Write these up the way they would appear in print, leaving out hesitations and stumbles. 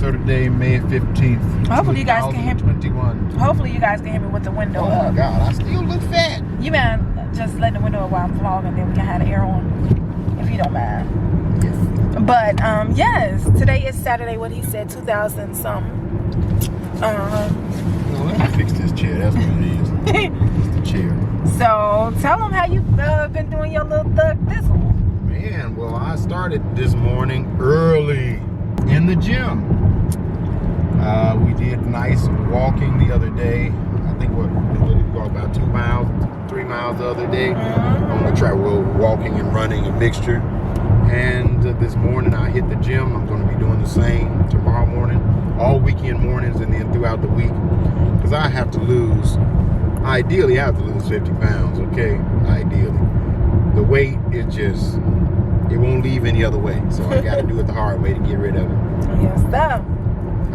Saturday, May 15th. Hopefully you guys can hear me. 2021. Hopefully you guys can hear me with the window Oh up. my God, I still look fat. You mind just letting the window up while I'm vlogging, then we can have the air on, if you don't mind. Yes. But yes, today is Saturday. What he said, 2000 something. Let me fix this chair. That's what it is. It's the chair. So tell them how you been doing your little thug thistle. Man, well, I started this morning early in the gym. We did nice walking the other day. I think we walked about 2 miles, 3 miles the other day. On the track, we're walking and running a mixture. And this morning I hit the gym. I'm going to be doing the same tomorrow morning, all weekend mornings, and then throughout the week. Because I have to lose, ideally I have to lose 50 pounds, okay? Ideally. The weight is just, it won't leave any other way. So I got to do it the hard way to get rid of it. Yes, sir.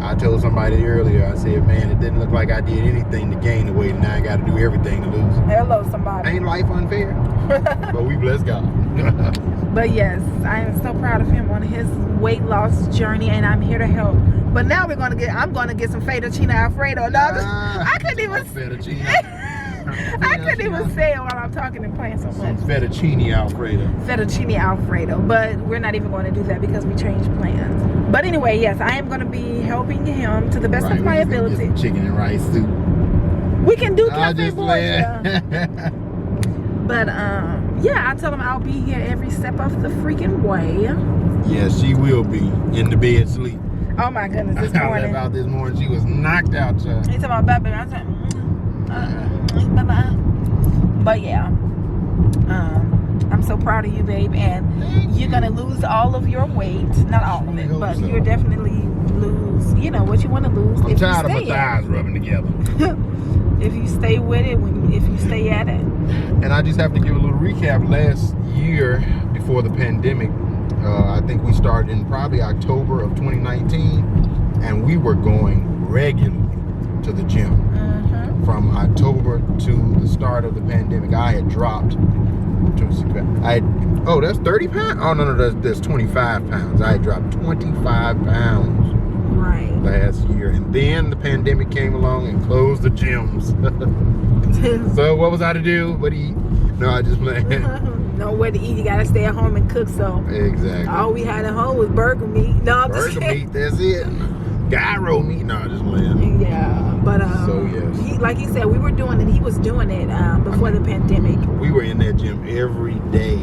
I told somebody earlier, I said, man, it didn't look like I did anything to gain the weight, and now I got to do everything to lose it. Hello, somebody. Ain't life unfair? But we bless God. But yes, I am so proud of him on his weight loss journey, and I'm here to help. But now I'm gonna get some fettuccine alfredo. No, I couldn't even say it while I'm talking and playing so much. Some fettuccine alfredo. Fettuccine alfredo, but we're not even going to do that because we changed plans. But anyway, yes, I am going to be helping him to the best of my ability. Chicken and rice soup. We can do cafe bourgeois. But yeah, I told him I'll be here every step of the freaking way. Yeah, she will be in the bed sleep. Oh my goodness, this I morning. left out this morning. She was knocked out, child. He told me about baby. I said, bye-bye. But yeah, I'm so proud of you, babe. And you're going to lose all of your weight. Not all of it, but you'll definitely lose, you know, what you want to lose. I'm tired of my thighs rubbing together. If you stay with it, if you stay at it. And I just have to give a little recap. Last year, before the pandemic, I think we started in probably October of 2019, and we were going regularly to the gym. From October to the start of the pandemic, I had dropped. Oh, that's 30 pounds? Oh, no, that's 25 pounds. I had dropped 25 pounds. Right. Last year, and then the pandemic came along and closed the gyms. So what was I to do? What to eat? No, I just played. Nowhere to eat. You gotta stay at home and cook. So exactly. All we had at home was burger meat. No, burger meat. That's it. Gyro meat. No, just playing. Yeah, but so yes. Like he said, we were doing it. He was doing it before the pandemic. We were in that gym every day.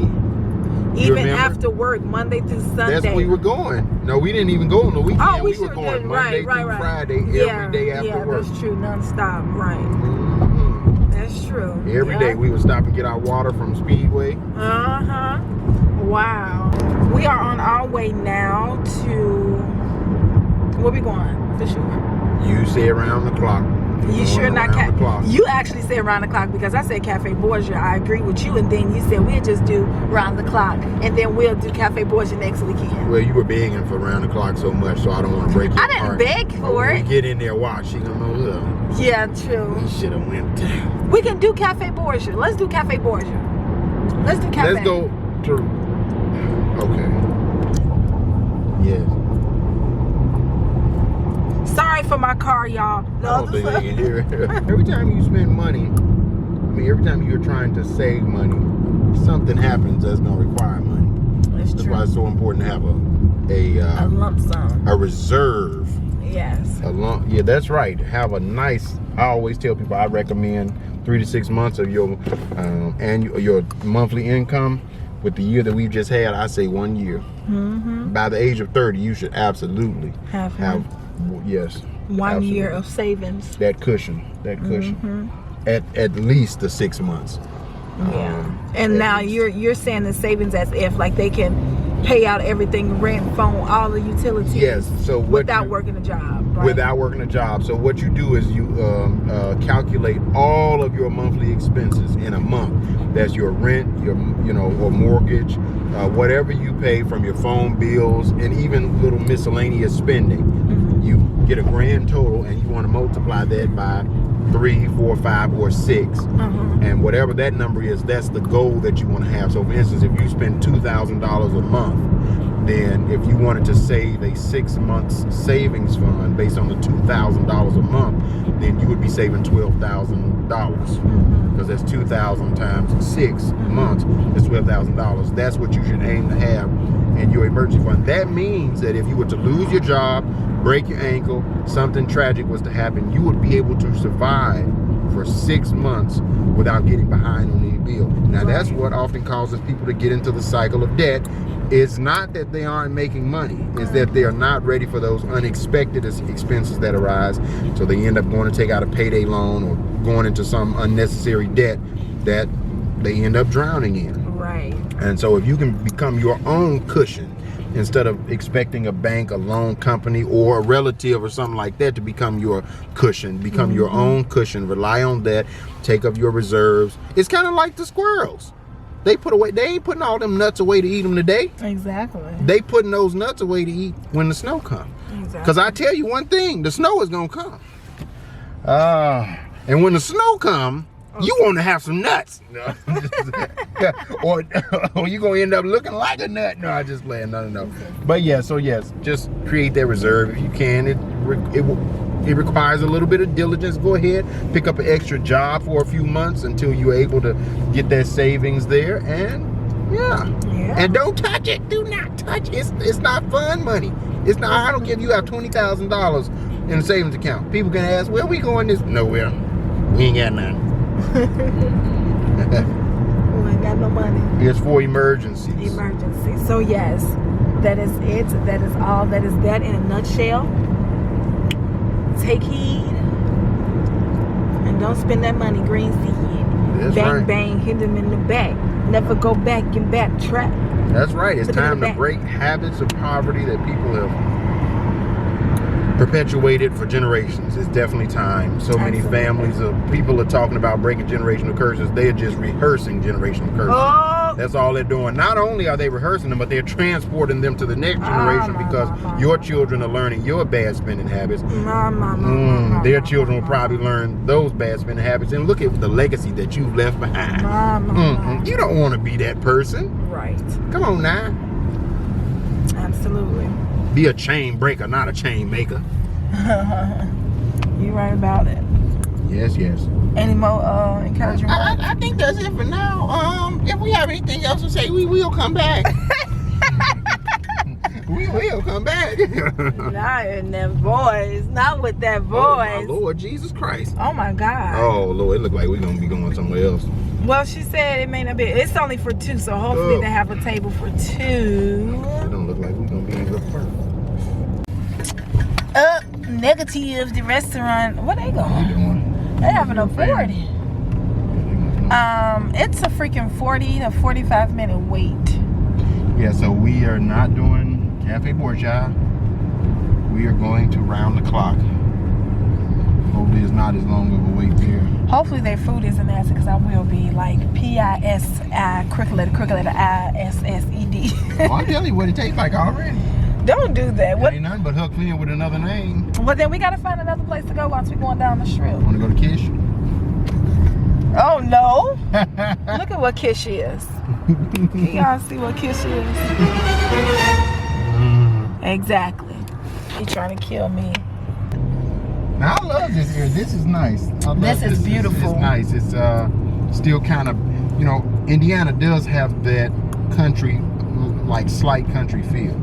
Even after work, Monday through Sunday. That's where we were going. No, we didn't even go on the weekend. Oh, we were going Monday through Friday, every day after work. Yeah, that's true. Non-stop, right. That's true. Every day we would stop and get our water from Speedway. Wow. We are on our way now to... Where we going? For sure. You say around the clock. You sure not? You actually said round the clock because I said Cafe Bourgeois. I agree with you, and then you said we'll just do round the clock, and then we'll do Cafe Bourgeois next weekend. Well, you were begging for round the clock so much, so I don't want to break your heart. I didn't beg for it. When we get in there, watch. She gonna know look. Yeah, true. We should have went down. We can do Cafe Bourgeois. Let's do Cafe Bourgeois. Let's do Cafe. Let's go to. Okay. Yes. Sorry for my car, y'all. I don't think they can hear it. Every time you spend money, every time you're trying to save money, something happens that's going to require money. That's why it's so important to have a lump sum. A reserve. Yes. Yeah, that's right. Have a nice, I always tell people I recommend 3 to 6 months of your your monthly income. With the year that we've just had, I say 1 year. By the age of 30, you should absolutely have yes. 1 year of savings. That cushion. At least the 6 months. Yeah. And now you're saying the savings as if like they can pay out everything, rent, phone, all the utilities. Yes. So without working a job. Right? Without working a job. So what you do is you calculate all of your monthly expenses in a month. That's your rent, your or mortgage, whatever you pay from your phone bills, and even little miscellaneous spending. You get a grand total, and you want to multiply that by 3, 4, 5, or 6, and whatever that number is, that's the goal that you want to have. So, for instance, if you spend $2,000 a month, then if you wanted to save a 6 months savings fund based on the $2,000 a month, then you would be saving $12,000, because that's 2,000 times 6 months is $12,000. That's what you should aim to have in your emergency fund. That means that if you were to lose your job, break your ankle, something tragic was to happen, you would be able to survive for 6 months without getting behind on any bill. Now that's what often causes people to get into the cycle of debt. It's not that they aren't making money, it's that they are not ready for those unexpected expenses that arise. So they end up going to take out a payday loan or going into some unnecessary debt that they end up drowning in. Right. And so if you can become your own cushion, instead of expecting a bank, a loan company, or a relative or something like that to become your cushion, become your own cushion, rely on that, take up your reserves. It's kind of like the squirrels. They ain't putting all them nuts away to eat them today. Exactly. They putting those nuts away to eat when the snow comes. Exactly. Because I tell you one thing, the snow is going to come. And when the snow comes, you want to have some nuts. No. or you're going to end up looking like a nut. No, I just playing. No. But yeah, so yes, just create that reserve if you can. It requires a little bit of diligence. Go ahead, pick up an extra job for a few months until you're able to get that savings there. And yeah. And don't touch it. Do not touch it. It's not fun money. It's not. I don't care if you have $20,000 in a savings account. People can ask, where we going this? Nowhere. We ain't got nothing. We ain't got no money. It's for emergencies. Emergencies. So yes, that is it. That is all. That is that in a nutshell. Take heed and don't spend that money green seed. That's bang right. Bang, hit them in the back. Never go back and backtrack. That's right. It's time to break habits of poverty that people have perpetuated for generations. It's definitely time. So many families of people are talking about breaking generational curses. They're just rehearsing generational curses. That's all they're doing. Not only are they rehearsing them, but they're transporting them to the next generation because your children are learning your bad spending habits. Their children will probably learn those bad spending habits. And look at the legacy that you've left behind. You don't want to be that person. Right. Come on now. Absolutely. Be a chain breaker, not a chain maker. You're right about it. Yes. Any more encouragement? I think that's it for now. If we have anything else to say, we will come back. We will come back. Not in them voice. Not with that voice. Oh, my Lord Jesus Christ. Oh, my God. Oh, Lord. It look like we're going to be going somewhere else. Well, she said it may not be. It's only for 2, so hopefully they have a table for 2. It don't look like we're going to be in the first. Negative, the restaurant. What they going? They having a 40. It's a freaking 40 to 45 minute wait. Yeah, so we are not doing Cafe Borgia. We are going to round the clock. Hopefully it's not as long of a wait there. Hopefully their food isn't nasty, because I will be like P-I-S-I, crooked letter I-S-S-E-D. Oh, I'm telling you what it tastes like already. Don't do that. What? Ain't nothing but hook in with another name. Well, then we got to find another place to go once we're going down the strip. Want to go to Kish? Oh, no. Look at what Kish is. Can y'all see what Kish is? Exactly. He trying to kill me. Now, I love this area. This is nice. This is beautiful. It's nice. It's still kind of, Indiana does have that country, like slight country feel.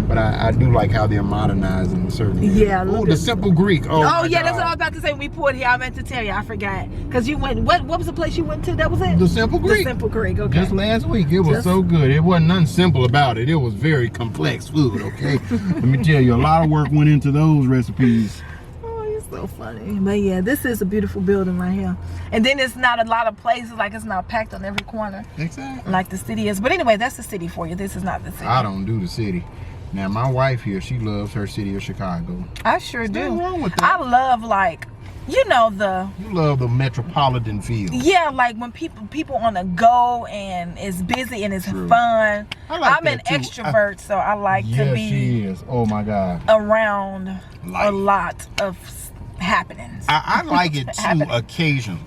But I do like how they're modernizing certain areas. Yeah. Oh, the Simple Greek. Oh yeah, that's what I was about to say when we pulled here. I meant to tell you. I forgot. Because you went, what was the place you went to? That was it? The Simple Greek. The Simple Greek, okay. Just last week. It was so good. It wasn't nothing simple about it. It was very complex food, okay? Let me tell you, a lot of work went into those recipes. So funny. But yeah, this is a beautiful building right here. And then it's not a lot of places, like it's not packed on every corner. Exactly. Like the city is. But anyway, that's the city for you. This is not the city. I don't do the city. Now, my wife here, she loves her city of Chicago. I sure do. Nothing wrong with that. I love, like, you love the metropolitan feel. Yeah, like when people on the go and it's busy and it's fun. I'm an extrovert, so I like to be she is. Oh my God. Around a lot of happenings. I like it too occasionally.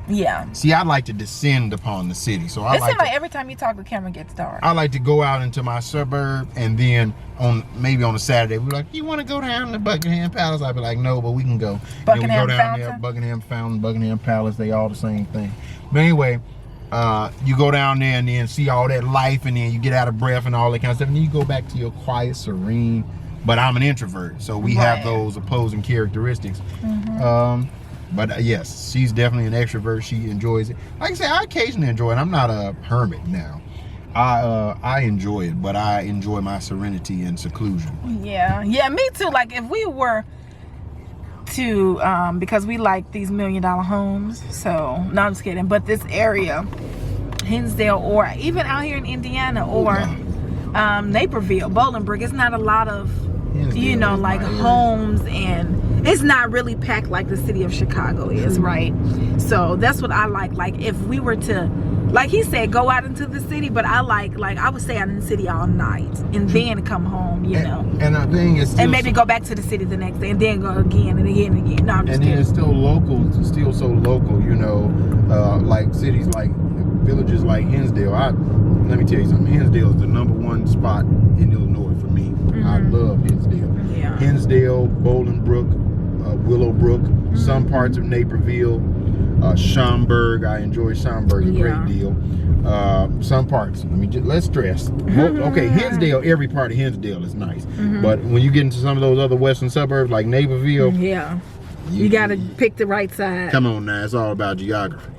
Yeah. See, I like to descend upon the city. So It seems like every time you talk, the camera gets dark. I like to go out into my suburb, and then maybe on a Saturday, we're like, you want to go down to Buckingham Palace? I'd be like, no, but we can go. Buckingham we go down Fountain? there, Buckingham Fountain, Buckingham Palace, they all the same thing. But anyway, you go down there and then see all that life, and then you get out of breath and all that kind of stuff, and then you go back to your quiet, serene. But I'm an introvert, so we have those opposing characteristics. But yes, she's definitely an extrovert. She enjoys it. Like I say, I occasionally enjoy it. I'm not a hermit now. I enjoy it, but I enjoy my serenity and seclusion. Yeah, me too. Like if we were to, because we like these $1 million homes. So no, I'm just kidding. But this area, Hinsdale, or even out here in Indiana, or Naperville, Bolingbrook, it's not a lot of like homes, and it's not really packed like the city of Chicago is, right? So that's what I like. Like if we were to, like he said, go out into the city, but I like I would stay out in the city all night and then come home, you know. And the thing is, and maybe go back to the city the next day and then go again and again and again. No, I'm just kidding. And it's still local. It's still so local, you know. Like cities, like villages, like Hinsdale. Let me tell you something. Hinsdale is the #1 spot in Illinois for me. I love Hinsdale. Yeah. Hinsdale, Bolingbrook, Willowbrook, some parts of Naperville, Schaumburg. I enjoy Schaumburg a great deal. Some parts. Let's stress. Okay, Hinsdale. Every part of Hinsdale is nice, but when you get into some of those other western suburbs like Naperville, you got to pick the right side. Come on now, it's all about geography.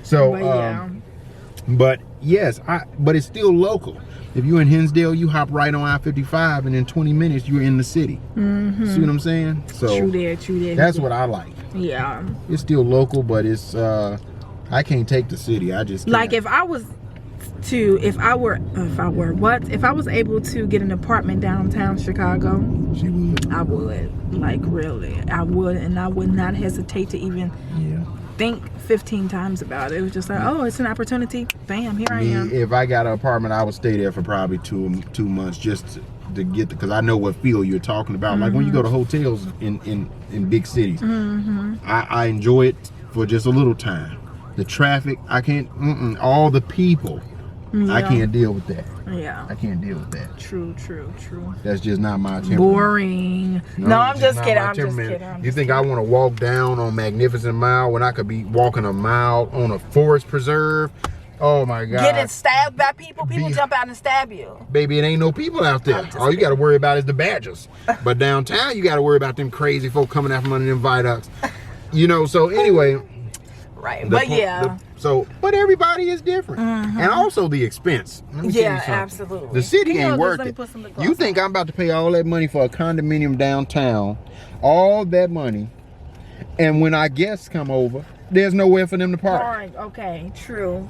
So, but yes, but it's still local. If you're in Hinsdale, you hop right on I-55, and in 20 minutes you're in the city. See what I'm saying? So true there. That's what I like. Yeah, it's still local, but it's I can't take the city. I just can't. Like if I was able to get an apartment downtown Chicago, I would. Like really, I would, and I would not hesitate to even think 15 times about it. It was just like, oh, it's an opportunity. Bam, here I am. If I got an apartment, I would stay there for probably two months just to get because I know what feel you're talking about. Like when you go to hotels in big cities, I enjoy it for just a little time. The traffic, I can't. All the people, I can't deal with that. Yeah, I can't deal with that. True. That's just not my temperament. Boring. No, I'm just kidding. You think I want to walk down on Magnificent Mile when I could be walking a mile on a forest preserve? Oh my God. Getting stabbed by people? People jump out and stab you. Baby, it ain't no people out there. All you got to worry about is the badgers. But downtown, you got to worry about them crazy folk coming out from under them viaducts. You know, so anyway. Right, but but everybody is different. And also the expense. Absolutely. The city ain't worth it. You think I'm about to pay all that money for a condominium downtown, all that money, and when our guests come over, there's nowhere for them to park. Okay, true.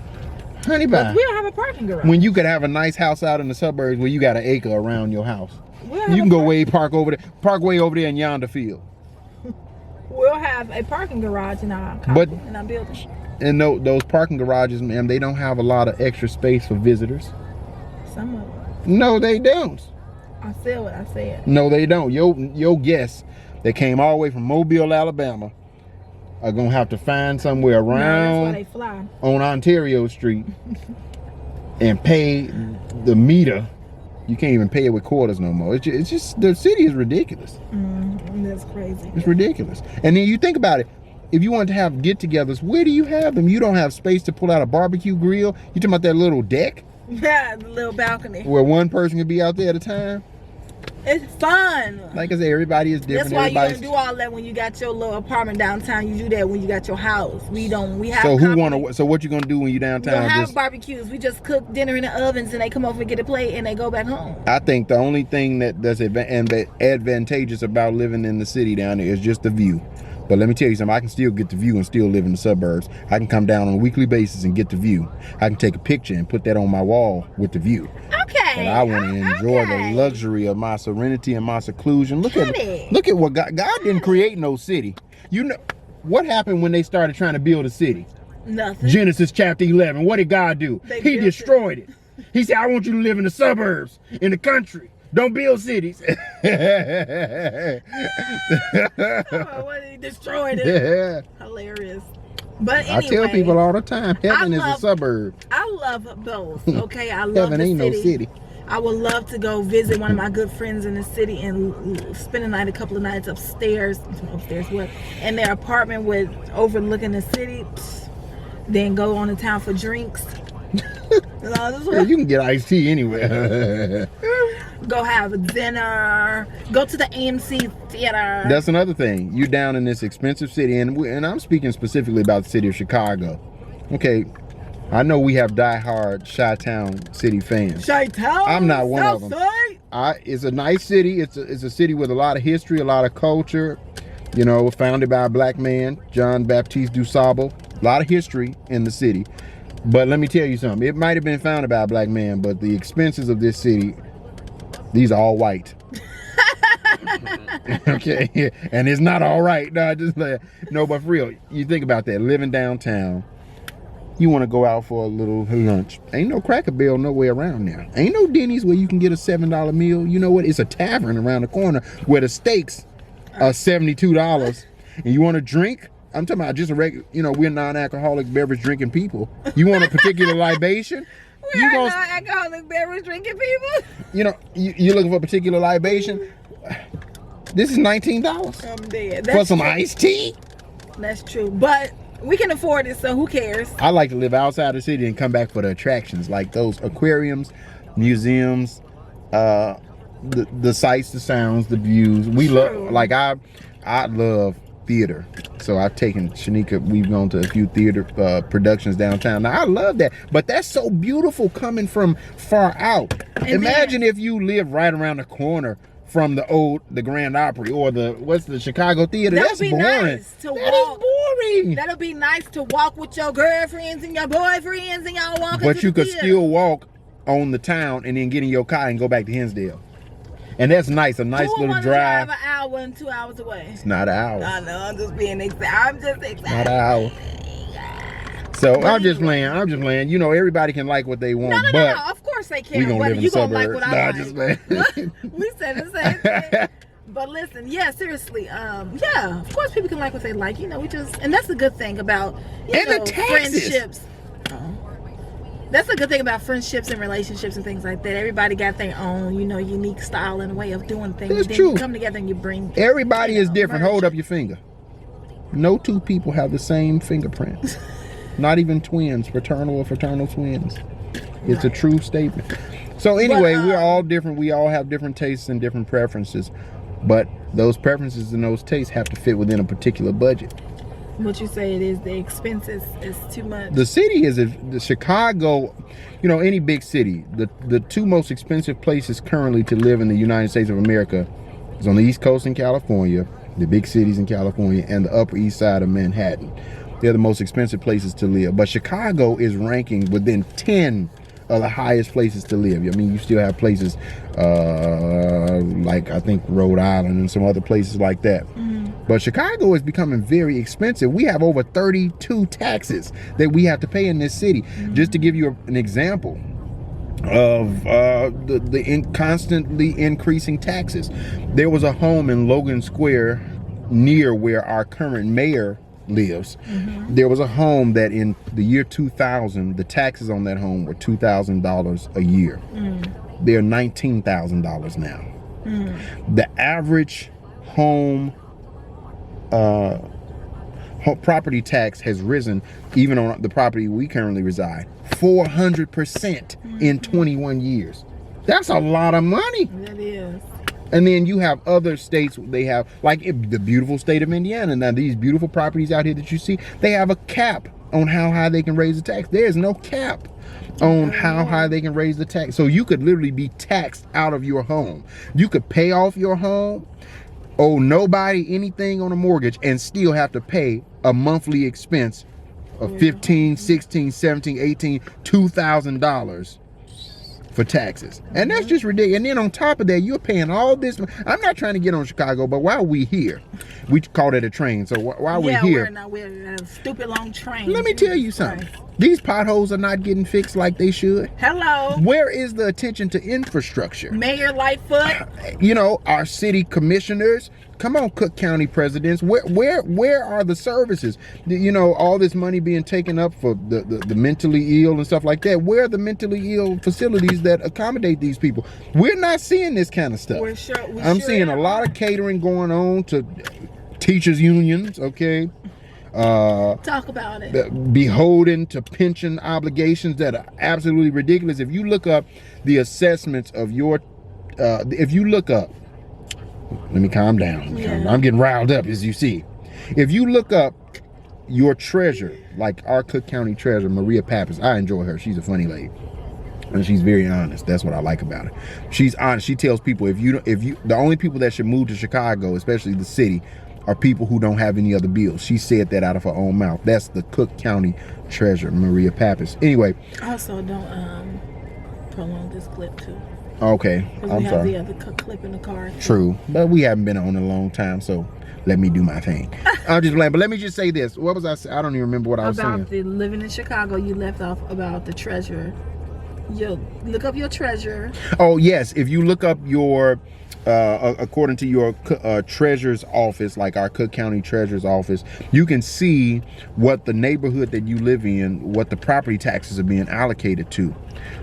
Honey pie. We don't have a parking garage. When you could have a nice house out in the suburbs where you got an acre around your house. You can go park way over there in yonder field. We'll have a parking garage in our building. And those parking garages, ma'am, they don't have a lot of extra space for visitors. Some of them. No, they don't. I said what I said. No, they don't. Your guests that came all the way from Mobile, Alabama, are gonna have to find somewhere around that's why they fly. On Ontario Street and pay the meter. You can't even pay it with quarters no more. It's just the city is ridiculous. That's crazy. It's ridiculous. And then you think about it. If you want to have get-togethers, where do you have them? You don't have space to pull out a barbecue grill. You talking about that little deck? Yeah, the little balcony. Where one person can be out there at a time? It's fun. Like I said, everybody is different. That's why you don't do all that when you got your little apartment downtown. You do that when you got your house. We have. So what you gonna do when you downtown? We don't have barbecues. We just cook dinner in the ovens and they come over and get a plate and they go back home. I think the only thing that's advantageous about living in the city down there is just the view. But let me tell you something, I can still get the view and still live in the suburbs. I can come down on a weekly basis and get the view. I can take a picture and put that on my wall with the view. Okay. And I want to enjoy the luxury of my serenity and my seclusion. Look at what God didn't create no city. You know what happened when they started trying to build a city? Nothing. Genesis chapter 11. What did God do? He destroyed it. He said, I want you to live in the suburbs, in the country. Don't build cities. He destroyed it. Yeah. Hilarious. But anyway, I tell people all the time, heaven is a suburb. I love both. Okay, I love heaven the ain't city. no city. I would love to go visit one of my good friends in the city and spend a couple of nights upstairs, in their apartment with overlooking the city. Then go on to town for drinks. Well, you can get iced tea anywhere. Go have a dinner. Go to the AMC theater. That's another thing. You're down in this expensive city, and I'm speaking specifically about the city of Chicago. Okay, I know we have diehard Chi-Town city fans. Chi-Town. I'm not one of them. It's a nice city. It's a city with a lot of history, a lot of culture. You know, founded by a black man, John Baptiste du Sable. A lot of history in the city. But let me tell you something. It might have been founded by a black man, but the expenses of this city, these are all white. Okay, and it's not all right. No, but for real, you think about that. Living downtown, you want to go out for a little lunch. Ain't no Cracker Barrel nowhere around there. Ain't no Denny's where you can get a $7 meal. You know what? It's a tavern around the corner where the steaks are $72. And you want a drink? I'm talking about just a regular, we're non-alcoholic beverage drinking people. You want a particular libation? We're non-alcoholic beverage drinking people? You're looking for a particular libation? This is $19. I'm dead. For some iced tea? That's true. But we can afford it, so who cares? I like to live outside the city and come back for the attractions, like those aquariums, museums, the sights, the sounds, the views. We love, like I love theater. So I've taken Shenika, we've gone to a few theater productions downtown. Now I love that, but that's so beautiful coming from far out. Imagine if you live right around the corner from the Grand Opry or the Chicago Theater. That's boring. Nice to that walk. Is boring. That'll be nice to walk with your girlfriends and your boyfriends and y'all walking. But you could still walk on the town and then get in your car and go back to Hinsdale. And that's nice, a nice little drive. An hour and 2 hours away. It's not an hour. I know, I'm just being excited. I'm just excited. Not an hour. So I'm just playing. Everybody can like what they want. No. Of course they can. We gonna live in the suburbs. Just we said the same thing. But listen, yeah, seriously, of course people can like what they like. And that's a good thing about friendships. That's a good thing about friendships and relationships and things like that. Everybody got their own, unique style and way of doing things. That's then true. You come together and you bring. Everybody is different. Merge. Hold up your finger. No two people have the same fingerprint. Not even twins, fraternal or fraternal twins. It's a true statement. So anyway, we're all different. We all have different tastes and different preferences. But those preferences and those tastes have to fit within a particular budget. What you say it is, the expenses is too much. The city is the Chicago, any big city. The two most expensive places currently to live in the United States of America is on the East Coast in California, the big cities in California, and the Upper East Side of Manhattan. They're the most expensive places to live. But Chicago is ranking within 10 of the highest places to live. I mean, you still have places like I think Rhode Island and some other places like that. But Chicago is becoming very expensive. We have over 32 taxes that we have to pay in this city. Just to give you an example of the constantly increasing taxes. There was a home in Logan Square near where our current mayor lives. There was a home that in the year 2000, the taxes on that home were $2,000 a year. They're $19,000 now. The average home property tax has risen, even on the property we currently reside, 400% in 21 years. That's a lot of money. That is. And then you have other states, they have, like the beautiful state of Indiana. Now, these beautiful properties out here that you see, they have a cap on how high they can raise the tax. There's no cap on how high they can raise the tax. So you could literally be taxed out of your home. You could pay off your home, owe nobody anything on a mortgage, and still have to pay a monthly expense of $15, $16, $17, $18, $2,000 for taxes. And that's just ridiculous. And then on top of that, you're paying all this. I'm not trying to get on Chicago, but while we here, we call it a train. So while we're here, we're in a stupid long train. let me tell you something. These potholes are not getting fixed like they should. Hello. Where is the attention to infrastructure? Mayor Lightfoot. You know, our city commissioners. Come on, Cook County presidents. Where are the services? You know, all this money being taken up for the mentally ill and stuff like that. Where are the mentally ill facilities that accommodate these people? We're not seeing this kind of stuff. I'm seeing a lot of catering going on to teachers unions. Okay. Talk about it. Beholden to pension obligations that are absolutely ridiculous. If you look up the assessments of your, if you look up, let me calm down. Yeah. I'm getting riled up, as you see. If you look up your treasurer, like our Cook County treasurer, Maria Pappas, I enjoy her. She's a funny lady. And she's very honest. That's what I like about her. She's honest. She tells people the only people that should move to Chicago, especially the city, are people who don't have any other bills. She said that out of her own mouth. That's the Cook County treasurer, Maria Pappas. Anyway. Also, don't prolong this clip too. Okay, I'm sorry. We have the other clip in the car. True, but we haven't been on in a long time, so let me do my thing. I'm just playing, but let me just say this. What was I saying? I don't even remember what I was saying. About the living in Chicago, you left off about the treasurer. You look up your treasurer. Oh yes, if you look up your, according to your treasurer's office, like our Cook County treasurer's office, you can see what the neighborhood that you live in, what the property taxes are being allocated to.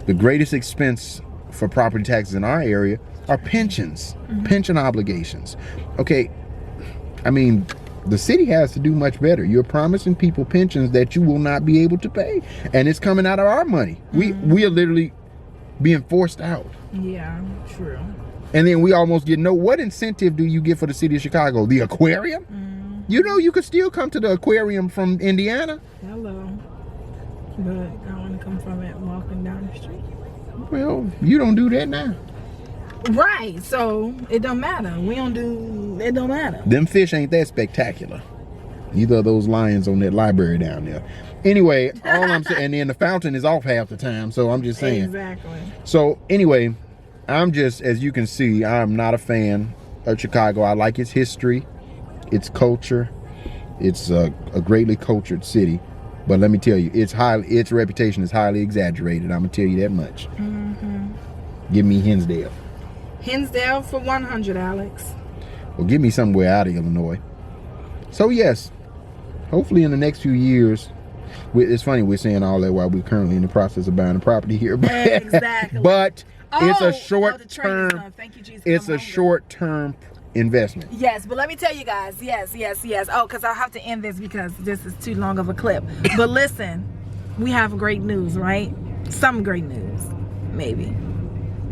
The greatest expense for property taxes in our area are pensions, pension obligations. Okay, I mean, the city has to do much better. You're promising people pensions that you will not be able to pay, and it's coming out of our money. We are literally being forced out. Yeah, true. And then we almost get what incentive do you get for the city of Chicago? The aquarium? You know, you could still come to the aquarium from Indiana. Hello. But I want to come from it walking down the street. Well, you don't do that now. Right, so it don't matter. It don't matter. Them fish ain't that spectacular. Neither of those lions on that library down there. Anyway, all I'm saying, and then the fountain is off half the time, so I'm just saying. Exactly. So anyway, I'm just, as you can see, I'm not a fan of Chicago. I like its history, its culture. It's a greatly cultured city. But let me tell you, its reputation is highly exaggerated. I'm gonna tell you that much. Give me Hinsdale. Hinsdale for 100, Alex. Well, give me somewhere out of Illinois. So yes, hopefully in the next few years, it's funny we're saying all that while we're currently in the process of buying a property here. Exactly. But it's a short term. Thank you, Jesus. It's a short term investment. Yes, but let me tell you guys, yes. Oh, because I'll have to end this because this is too long of a clip. But listen, we have great news, right? Some great news, maybe.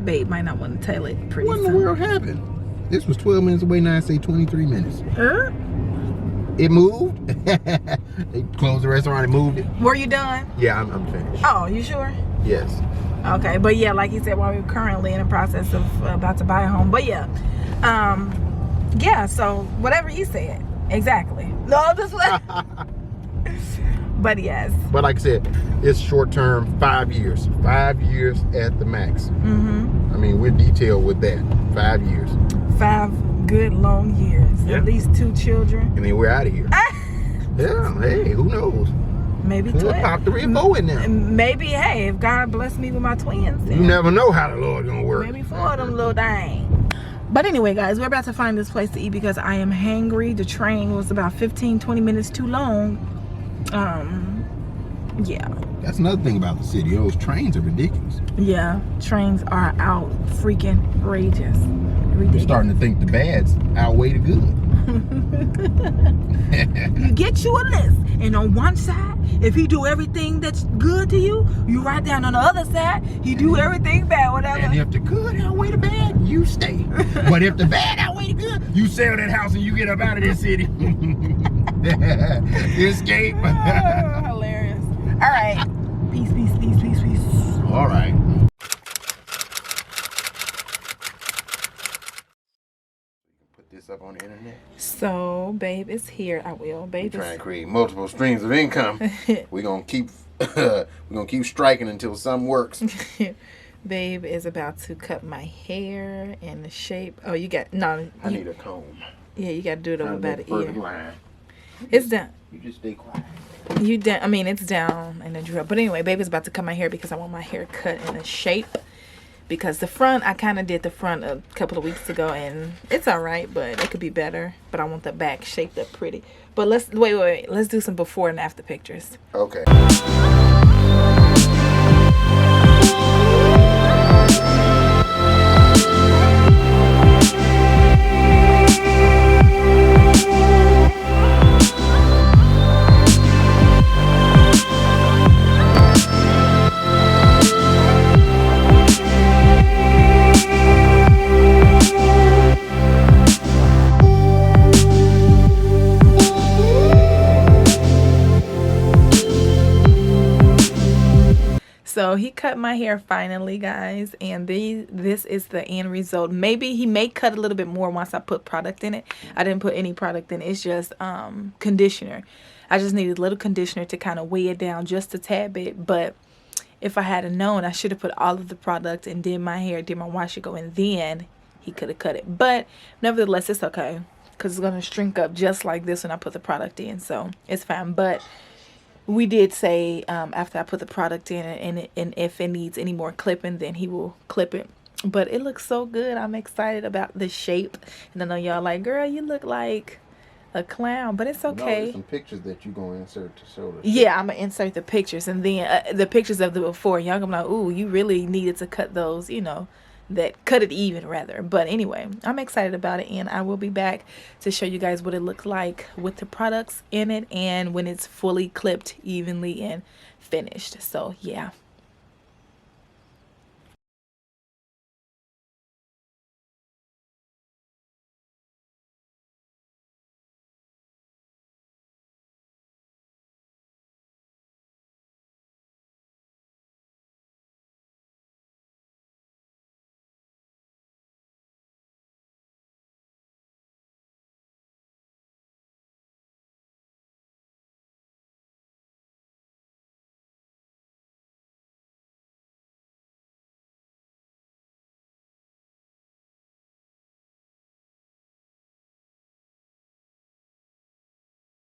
Babe might not want to tell it pretty soon. What in the world happened? This was 12 minutes away, now I say 23 minutes. It moved. They closed the restaurant and moved it. Were you done? Yeah, I'm finished. Oh, you sure? Yes. Okay, but yeah, like you said, while we're currently in the process of about to buy a home. But yeah. Yeah, so whatever you said. Exactly. No, this way. But yes. But like I said, it's short term, 5 years. 5 years at the max. I mean, we're detailed with that. 5 years. 5 good long years. Yeah. At least 2 children. And then we're out of here. Yeah, hey, who knows? Maybe 12. We'll pop 3 or 4 in there. Maybe, hey, if God bless me with my twins. You never know how the Lord's gonna work. Maybe 4 of them little dang. But anyway, guys, we're about to find this place to eat because I am hangry. The train was about 15-20 minutes too long. Yeah. That's another thing about the city. Those trains are ridiculous. Yeah, trains are out freaking outrageous. Ridiculous. I'm starting to think the bads outweigh the good. You get you a list, and on one side, if he do everything that's good to you, you write down on the other side, he do everything bad, whatever. And if the good outweigh the bad, you stay. But if the bad outweigh the good, you sell that house and you get up out of this city. Escape. Oh, hilarious. All right. Peace, peace, peace, peace, peace. All right. Put this up on the internet. So, babe is here. I will. Babe We're trying to create multiple streams of income. We're gonna keep striking until something works. Babe is about to cut my hair in the shape. Oh, you got no. I need a comb. Yeah, you got to do it over about the ear. Line. It's done. You just stay quiet. I mean, it's down in the drill. But anyway, baby's about to cut my hair because I want my hair cut in a shape. Because the front, I kind of did the front a couple of weeks ago, and it's all right, but it could be better. But I want the back shaped up pretty. But wait. Let's do some before and after pictures. Okay. So he cut my hair finally, guys, and this is the end result. Maybe he may cut a little bit more once I put product in it. I didn't put any product in it. It's just conditioner. I just needed a little conditioner to kind of weigh it down just a tad bit. But if I had known, I should have put all of the product and did my hair, did my wash and go, and then he could have cut it. But nevertheless, it's okay because it's going to shrink up just like this when I put the product in. So it's fine. But we did say after I put the product in and if it needs any more clipping, then he will clip it. But it looks so good. I'm excited about the shape. And I know y'all like, girl, you look like a clown, but it's okay. No, there's some pictures that you're going to insert to show the shape. Yeah, I'm going to insert the pictures. And then the pictures of the before. Y'all going to be like, ooh, you really needed to cut those, you know. That cut it even rather. But anyway, I'm excited about it, and I will be back to show you guys what it looks like with the products in it and when it's fully clipped evenly and finished. So yeah,